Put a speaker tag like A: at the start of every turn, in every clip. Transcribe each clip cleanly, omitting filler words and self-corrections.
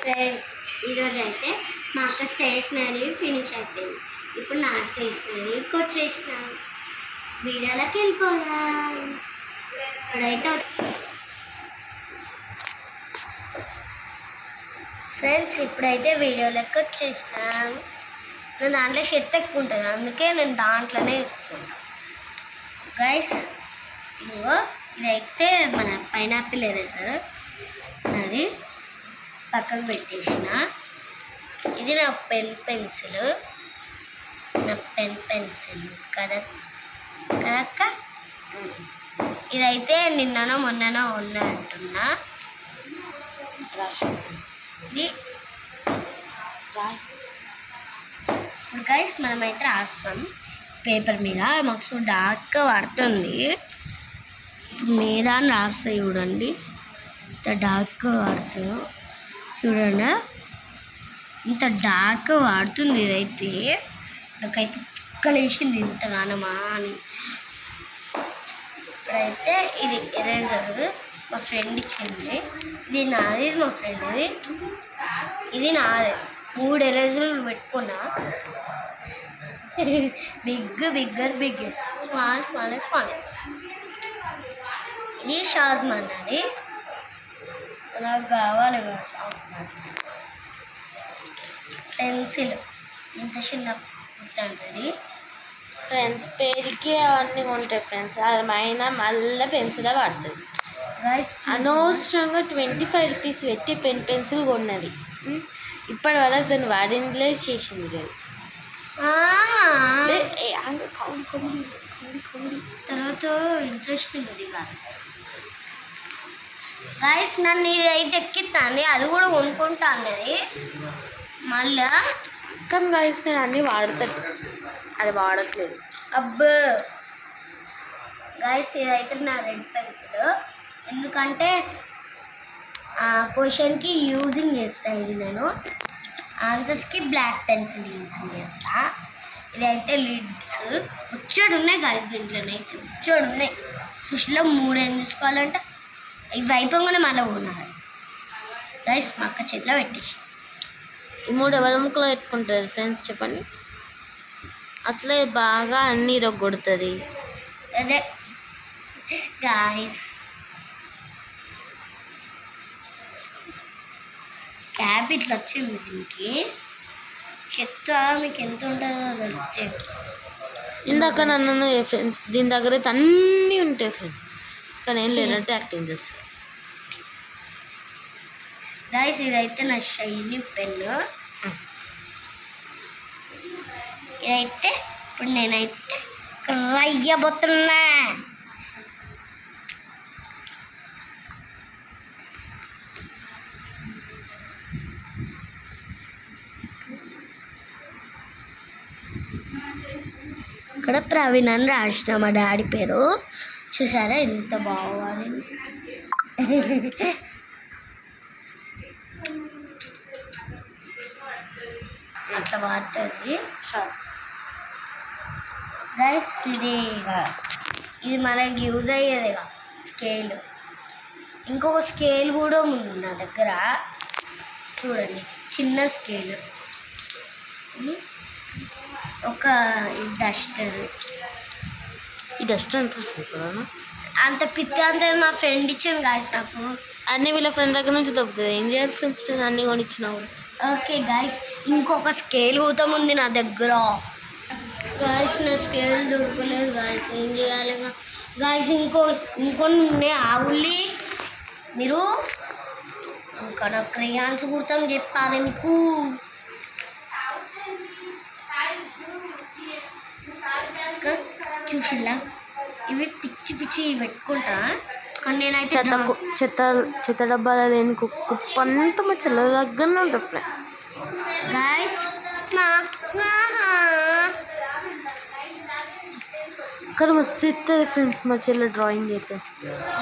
A: Friends, ఈరోజు అయితే మా అక్క స్టేషనరీ ఫినిష్ అయిపోయింది. ఇప్పుడు నా స్టేషనరీకి వచ్చేసిన వీడియోలోకి వెళ్ళిపోదాం. ఇప్పుడైతే ఫ్రెండ్స్ ఇప్పుడైతే వీడియోలోకి వచ్చేసినాం. నేను దాంట్లో షర్ట్ ఎక్కువ ఉంటుంది, అందుకే నేను దాంట్లోనే ఎక్కుకుంటాను. గైస్ ఇదిగో ఇదైతే మన పైనాపిల్ ఎరేజర్, అది పక్కకు పెట్టేసిన. ఇది నా పెన్సిల్ కదక్క. ఇదైతే నిన్ననో మొన్ననో ఉన్నట్టున్నా. ఇది ఇప్పుడు గైస్ మనమైతే రాస్తాం పేపర్ మీద. మస్తు డార్క్ పడుతుంది, మీద రాస్తా చూడండి. ఇంత డార్క్ వాడుతుంది చూడండి, ఇంత డార్క్ వాడుతుంది. ఇదైతే నాకైతే తిక్కలేసింది ఇంతగానమా అని. ఇప్పుడైతే ఇది ఎరేజర్ మా ఫ్రెండ్ ఇచ్చింది. ఇది నాది, ఇది మా ఫ్రెండ్ది, ఇది నాది. 3 ఎరేజర్లు పెట్టుకున్నా. Bigger biggest, smallest. ఇది షార్ప్నర్, అది నాకు కావాలి కదా. పెన్సిల్ ఇంత చిన్న ఉంటుంది
B: ఫ్రెండ్స్, పేరుకి అవన్నీ ఉంటాయి ఫ్రెండ్స్. అదైనా మళ్ళీ పెన్సిల్ పడుతుంది
A: గైస్.
B: అనవసరంగా 25 రూపీస్ పెట్టి పెన్సిల్ కొన్నది. ఇప్పటి వరకు దాన్ని వాడిందిలే చేసింది కదా.
A: తర్వాత ఇంట్రెస్టింగ్ ఇది కాదు గైస్. నన్ను ఇది అయితే ఎక్కిస్తాను, అది కూడా కొనుక్కుంటా అన్నది మళ్ళా.
B: కానీ గైస్ నేను అన్నీ వాడతాను, అది వాడట్లేదు.
A: అబ్బో గైస్, ఇదైతే నా రెడ్ పెన్సిల్. ఎందుకంటే క్వశ్చన్కి యూజింగ్ చేస్తాను. ఇది నేను ఆన్సర్స్కి బ్లాక్ పెన్సిల్ యూజింగ్ చేస్తా. ఇదైతే లిడ్స్ వచ్చాడు ఉన్నాయి గైస్, దీంట్లోనైతే వచ్చాడు ఉన్నాయి. సుశీలో 3 ఏం తీసుకోవాలంటే ఇవి అయిపోగానే మళ్ళీ కొనాలి గైస్. మా అక్క చేతిలో పెట్టేసి.
B: ఈ 3 ఎవరి ముక్కలో పెట్టుకుంటారు ఫ్రెండ్స్ చెప్పండి. అసలే బాగా అన్ని ఇరగొడుతుంది.
A: అదే గాయస్, క్యాబ్ ఇట్లా వచ్చింది. దీనికి చెత్త మీకు ఎంత ఉంటుందో తెలిస్తే.
B: ఇందాక నన్ను ఫ్రెండ్స్ దీని దగ్గర అయితే అన్నీ ఉంటాయి ఫ్రెండ్స్, కానీ ఏం లేనట్టు యాక్టింగ్ చేస్తాను
A: గైస్. ఇదైతే నా షైనీ పెన్ను. ఇదైతే ఇప్పుడు నేనైతే రయ్యబోతున్నా. ఇక్కడ ప్రవీణ్ అని రాసిన మా డాడీ పేరు. చూసారా ఎంత బాగుంది. అట్లా వాడుతుంది గైస్. ఇది మనకి యూజ్ అయ్యేది స్కేల్. ఇంకొక స్కేల్ కూడా ఉంది నా దగ్గర చూడండి, చిన్న స్కేల్. ఒక డస్టర్.
B: ఈ డస్టర్ అంటారు
A: అంత పిత్తి అంతే మా ఫ్రెండ్ ఇచ్చింది గాయస్ నాకు.
B: అన్నీ వీళ్ళ ఫ్రెండ్ దగ్గర నుంచి దొరుకుతుంది. ఏం చేయాలి ఫ్రెండ్స్, నేను అన్నీ కొనిచ్చినావు.
A: ఓకే గాయస్, ఇంకొక స్కేల్ కూడా ఉంది నా దగ్గర గాయస్. నా స్కేల్ దొరకలేదు గాయస్, ఏం చేయాలి గాయస్. ఇంకొన్ని ఉన్నాయి ఆవుల్ని. మీరు ఇంకా నా క్రేయాన్స్ కుడతాం చెప్పాలి మీకు. చూసిలా ఇవి పిచ్చి పెట్టుకుంటా, కానీ నేనైతే
B: చెత్త డబ్బాలో లేని కుప్పంతా మా చెల్ల దగ్గరనే ఉంటుంది ఫ్రెండ్స్.
A: గైస్
B: ఇక్కడ మస్తు ఇస్తుంది ఫ్రెండ్స్ మా చెల్ల డ్రాయింగ్ అయితే.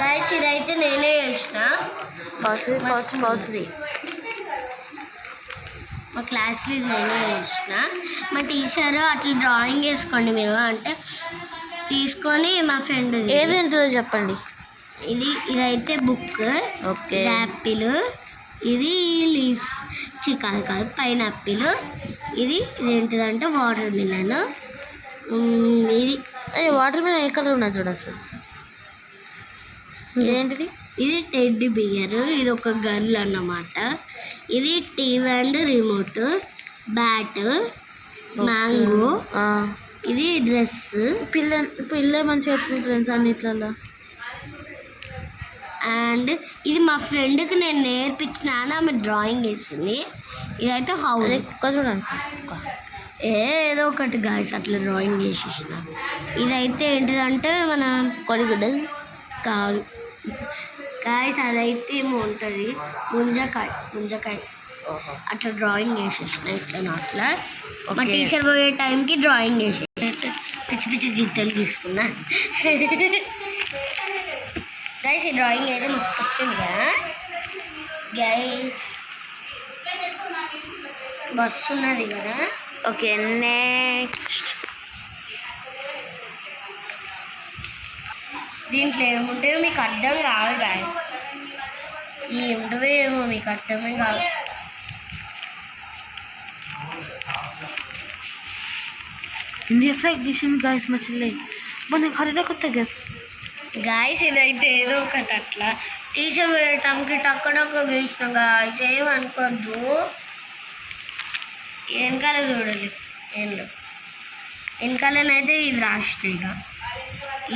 A: గైస్ ఇదైతే నేనే చేసిన.
B: పాజిటివ్
A: మా క్లాస్లో నేనే చేసిన. మా టీచర్ అట్లా డ్రాయింగ్ వేసుకోండి మీరు అంటే తీసుకొని మా ఫ్రెండ్
B: ఏదేంటో చెప్పండి.
A: ఇదైతే బుక్,
B: ఓకే,
A: యాపిల్, ఇది లీఫ్. కాదు కాదు పైనాపిల్. ఇది ఏంటిదంటే వాటర్ మిలన్. ఇది
B: అయ్యో వాటర్ మీద ఏ కలర్ ఉన్నది చూడండి ఫ్రెండ్స్. ఇదేంటిది?
A: ఇది టెడ్డీ బియర్. ఇది ఒక గర్ల్ అన్నమాట. ఇది TV and remote, bat, mango. ఇది డ్రెస్.
B: పిల్ల మంచిగా వచ్చింది ఫ్రెండ్స్ అన్నిట్లలో.
A: అండ్ ఇది మా ఫ్రెండ్కి నేను నేర్పించినాను, ఆమె డ్రాయింగ్ వేసింది. ఇదైతే హౌస్.
B: కుక్క చూడండి ఫ్రెండ్స్, కుక్క.
A: ఏదో ఒకటి గాయస్ అట్లా డ్రాయింగ్ చేసేసిన. ఇదైతే ఏంటిదంటే మన
B: కొడిగుడ్డ
A: కాదు గాయస్, అదైతే ఏమో ఉంటుంది ముంజకాయ అట్లా డ్రాయింగ్ చేసేసిన. ఇట్లా అట్లా మా టీచర్ పోయే టైంకి డ్రాయింగ్ చేసి పిచ్చి పిచ్చి గీతలు తీసుకున్నా. గైస్ ఈ డ్రాయింగ్ అయితే మస్తు వచ్చింది కదా గైస్, బస్సు ఉన్నది కదా.
B: Okay next.
A: దీంట్లో ఏముంటాయో మీకు అర్థం కాదు గైస్, ఏముంటుందో ఏమో మీకు అర్థమే కాదు.
B: ఇండియా ఫ్లాగ్ తీసింది గాయస్ మా చెల్లి. మన ఖరీదా కొత్త గ్యాస్
A: గాయస్ ఇదైతే ఏదో ఒకటి అట్లా టీచర్ వేయటానికి టక్కడొక్క గీసిన గాయస్, ఏమనుకోద్దు. వెనకాల చూడాలి, ఏంలో వెనకాలనైతే ఇది రాసినాయి ఇక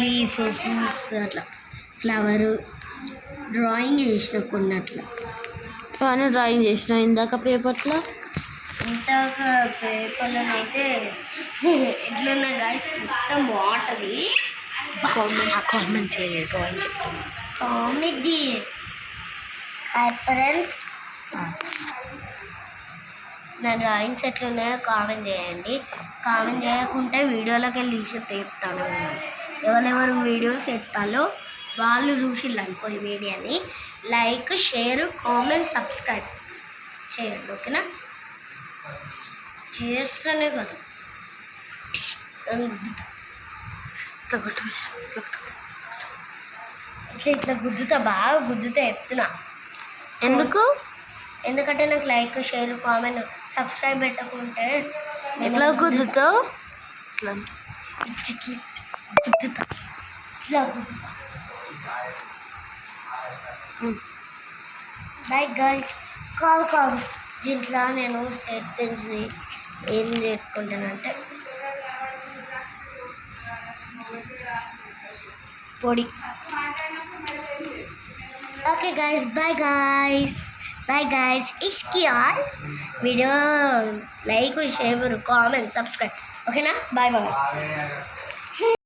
A: లీఫ్, ఫ్రూట్స్, అట్లా ఫ్లవరు డ్రాయింగ్ చేసిన కొన్ని అట్లా.
B: బాగానే డ్రాయింగ్ చేసిన ఇందాక పేపర్లో.
A: ఇంతక పేపర్లోనైతే ఎట్లున్నా గాయస్ మొత్తం వాటరీ.
B: కామెంట్ చేయండి డ్రాయింగ్
A: కామెడీ ఫ్రెండ్స్. నా డ్రాయింగ్స్ ఎట్లున్నాయో కామెంట్ చేయండి. కామెంట్ చేయకుంటే వీడియోలోకి వెళ్ళి తీసి తీస్తాను. ఎవరెవరు వీడియోస్ ఎత్తాలో వాళ్ళు చూసిల్లనుకో ఈ వీడియోని లైక్, షేర్, కామెంట్, సబ్స్క్రైబ్ చేయండి. ఓకేనా? చేస్తూనే కదా ఇట్లా గుద్దుతా, బాగా గుద్దుతా ఎత్తున్నా. ఎందుకంటే నాకు లైక్, షేర్, కామెంట్, సబ్స్క్రైబ్ పెట్టకుంటే
B: ఎట్లా కుదురుతావు?
A: ఇట్లా గుద్దుతా. లైక్ గైస్ కాదు దీంట్లో నేను స్టేట్ పెన్స్ని ఏం నేర్చుకుంటానంటే పొడి. Okay guys, bye guys. ఇష్కి all video like, share, comment, subscribe. ఓకేనా? బాయ్.